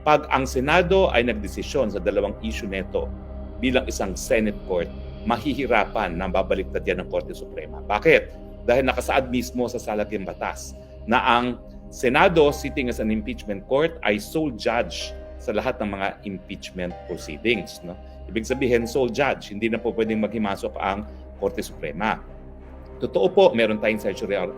pag ang Senado ay nagdesisyon sa dalawang issue neto bilang isang Senate court, mahihirapan na babaliktad yan ng Korte Suprema. Bakit? Dahil nakasaad mismo sa Salagyang Batas na ang Senado sitting as an impeachment court ay sole judge sa lahat ng mga impeachment proceedings. No? Ibig sabihin, sole judge, hindi na po pwedeng maghimasok ang Korte Suprema. Totoo po, meron tayong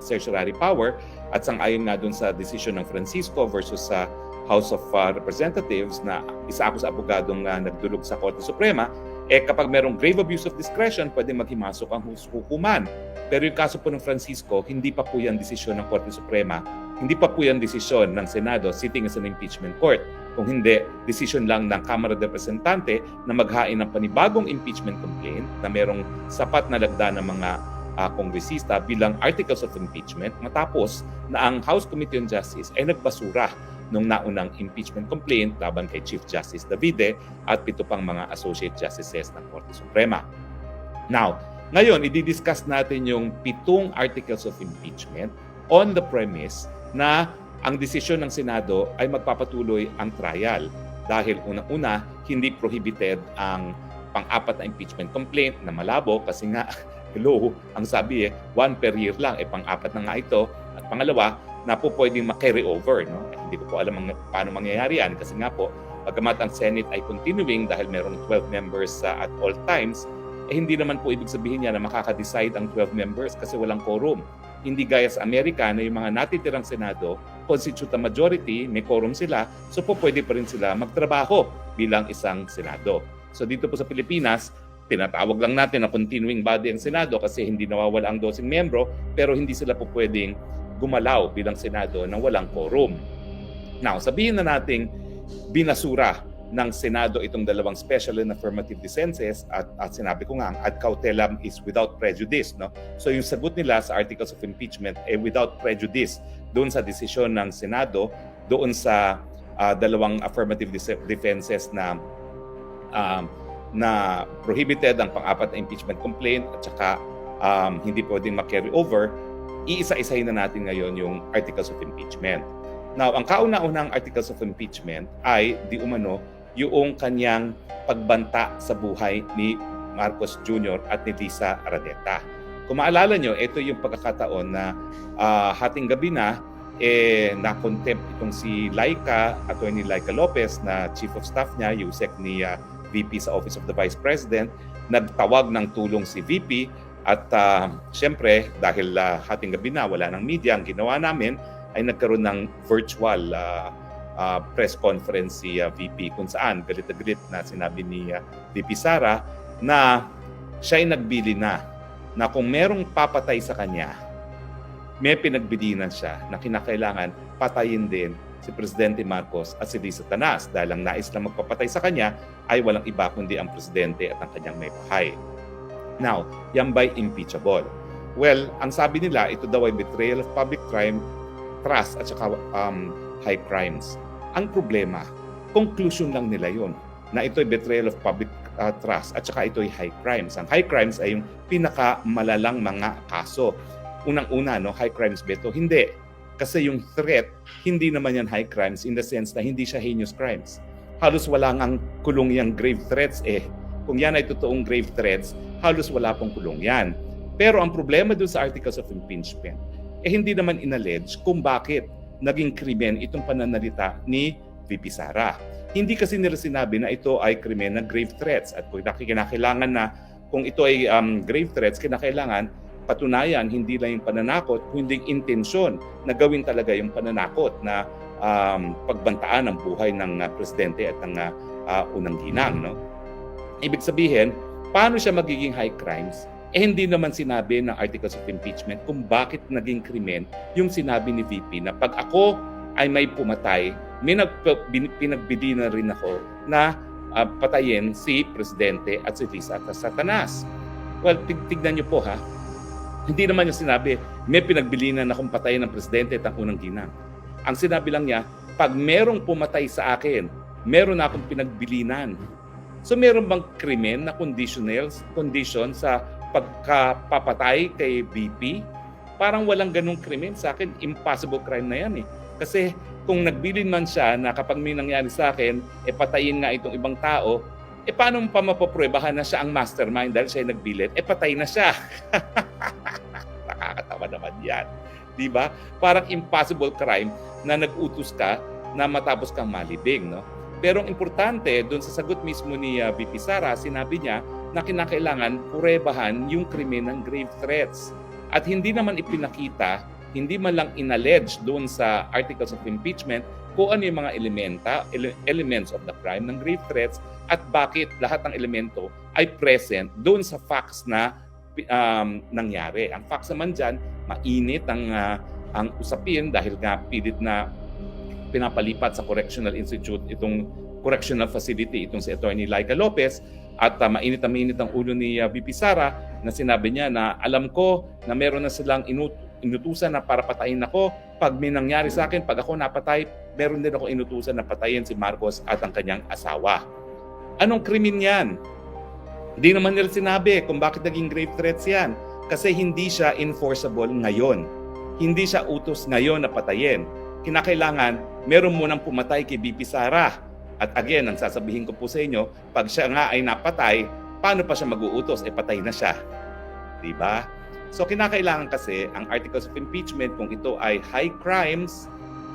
certiorari power at sang-ayon nga dun sa decision ng Francisco versus sa House of Representatives na isa ako sa abogadong nagdulog sa Korte Suprema, kapag merong grave abuse of discretion, pwede maghimasok ang hukuman. Pero yung kaso po ng Francisco, hindi pa po yan desisyon ng Korte Suprema, hindi pa po yan desisyon ng Senado sitting as an impeachment court. Kung hindi, desisyon lang ng Kamara de Representante na maghain ng panibagong impeachment complaint na merong sapat na lagda ng mga kongresista bilang articles of impeachment matapos na ang House Committee on Justice ay nagbasura nung naunang impeachment complaint laban kay Chief Justice Davide at 7 pang mga Associate Justices ng Korte Suprema. Now, ngayon, i-discuss natin yung 7 articles of impeachment on the premise na ang desisyon ng Senado ay magpapatuloy ang trial dahil unang-una, hindi prohibited ang pang-apat na impeachment complaint na malabo kasi nga, hello, ang sabi 1 per year lang, pang-apat na nga ito. At pangalawa, na po pwedeng ma-carry over. No? Hindi ko po alam paano mangyayari yan kasi nga po, bagamat ang Senate ay continuing dahil merong 12 members at all times, hindi naman po ibig sabihin niya na makaka-decide ang 12 members kasi walang quorum. Hindi gaya sa Amerika na yung mga natitirang Senado, constitute a majority, may quorum sila, so po pwede pa rin sila magtrabaho bilang isang Senado. So dito po sa Pilipinas, tinatawag lang natin na continuing body ang Senado kasi hindi nawawala ang 12 miyembro, pero hindi sila po pwedeng gumalaw bilang Senado na walang quorum. Now, sabihin na nating binasura ng Senado itong dalawang special and affirmative defenses at sinabi ko nga, ang ad cautelam is without prejudice. No? So yung sagot nila sa articles of impeachment without prejudice doon sa desisyon ng Senado, doon sa dalawang affirmative defenses na prohibited ang pang-apat na impeachment complaint at saka hindi pwedeng ma-carry over, iisa-isahin na natin ngayon yung articles of impeachment. Now, ang kauna-unang articles of impeachment ay di umano yung kanyang pagbanta sa buhay ni Marcos Jr. at ni Lisa Araneta. Kung maalala nyo, ito yung pagkakataon na hating gabi na na-contempt itong si Laika, Attorney Laika Lopez na Chief of Staff niya, USEC ni VP sa Office of the Vice President, nagtawag ng tulong si VP at siyempre dahil hating gabi na wala ng media, ang ginawa namin ay nagkaroon ng virtual press conference si VP kung saan galit na galit na sinabi ni VP Sara na siya ay nagbili na kung merong papatay sa kanya, may pinagbilinan siya na kinakailangan patayin din si Presidente Marcos at si Lisa Tanas dahil ang nais lang magpapatay sa kanya ay walang iba kundi ang Presidente at ang kanyang may bahay. Now, yan ba'y impeachable? Well, ang sabi nila, ito daw ay betrayal of public trust at saka high crimes. Ang problema, conclusion lang nila yon na ito ay betrayal of public trust at saka ito ay high crimes. Ang high crimes ay yung pinakamalalang mga kaso. Unang-una, no, high crimes ba ito? Hindi. Kasi yung threat, hindi naman yan high crimes in the sense na hindi siya heinous crimes. Halos wala ngang kulong yung grave threats Kung yan ay totoong grave threats, halos wala pong kulong yan. Pero ang problema dun sa articles of impeachment, hindi naman inallege kung bakit naging krimen itong pananalita ni VP Sara. Hindi kasi nila sinabi na ito ay krimen na grave threats. At kung kinakailangan na, kung ito ay grave threats, kinakailangan patunayan hindi lang yung pananakot, kundi intensyon na gawin talaga yung pananakot na pagbantaan ang buhay ng presidente at ng unang ginang. No? Ibig sabihin, paano siya magiging high crimes? Hindi naman sinabi ng articles of impeachment kung bakit naging krimen yung sinabi ni VP na pag ako ay may pumatay, may pinagbili na rin ako na patayin si Presidente at si Lisa Satanas. Well, tignan niyo po ha. Hindi naman yung sinabi, may pinagbilinan akong patayin ng Presidente at ang unang ginang. Ang sinabi lang niya, pag merong pumatay sa akin, meron na akong pinagbilinan. So meron bang krimen na condition sa pagkapapatay kay VP? Parang walang ganung krimen sa akin. Impossible crime na yan Kasi kung nagbilin man siya na kapag may nangyari sa akin, patayin nga itong ibang tao, paano mo pa mapapruebahan na siya ang mastermind dahil siya nagbilin? Patay na siya. Nakakatawa naman yan. Diba? Parang impossible crime na nag-utos ka na matapos kang malibing. No? Pero ang importante, doon sa sagot mismo ni VP Sara, sinabi niya na kinakailangan purebahan yung krimen ng grave threats. At hindi naman ipinakita, hindi man lang inallege doon sa articles of impeachment kung ano yung mga elements of the crime ng grave threats at bakit lahat ng elemento ay present doon sa facts na nangyari. Ang facts naman dyan, mainit ang usapin dahil nga pilit na pinapalipat sa Correctional Institute itong correctional facility, itong si Attorney Laika Lopez, at mainit ang ulo ni VP Sara na sinabi niya na alam ko na meron na silang inutusan na para patayin ako. Pag may nangyari sa akin, pag ako napatay, meron din ako inutusan na patayin si Marcos at ang kanyang asawa. Anong krimen yan? Hindi naman nila sinabi kung bakit naging grave threats yan. Kasi hindi siya enforceable ngayon. Hindi siya utos ngayon na patayin. Kinakailangan, meron munang pumatay kay VP Sara. At again, ang sasabihin ko po sa inyo, pag siya nga ay napatay, paano pa siya mag-uutos? Patay na siya. Diba? So kinakailangan kasi ang articles of impeachment, kung ito ay high crimes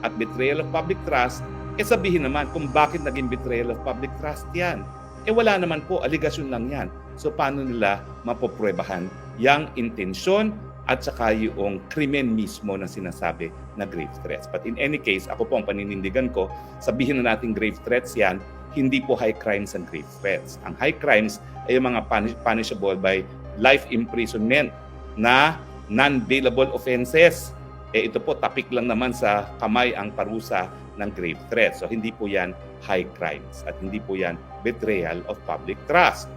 at betrayal of public trust, sabihin naman kung bakit naging betrayal of public trust yan. Wala naman po, aligasyon lang yan. So paano nila mapopruebahan yung intensyon at saka yung krimen mismo na sinasabi na grave threats. But in any case, ako po ang paninindigan ko, sabihin na natin grave threats yan, hindi po high crimes and grave threats. Ang high crimes ay yung mga punishable by life imprisonment na non-bailable offenses. Ito po, tapik lang naman sa kamay ang parusa ng grave threats. So hindi po yan high crimes at hindi po yan betrayal of public trust.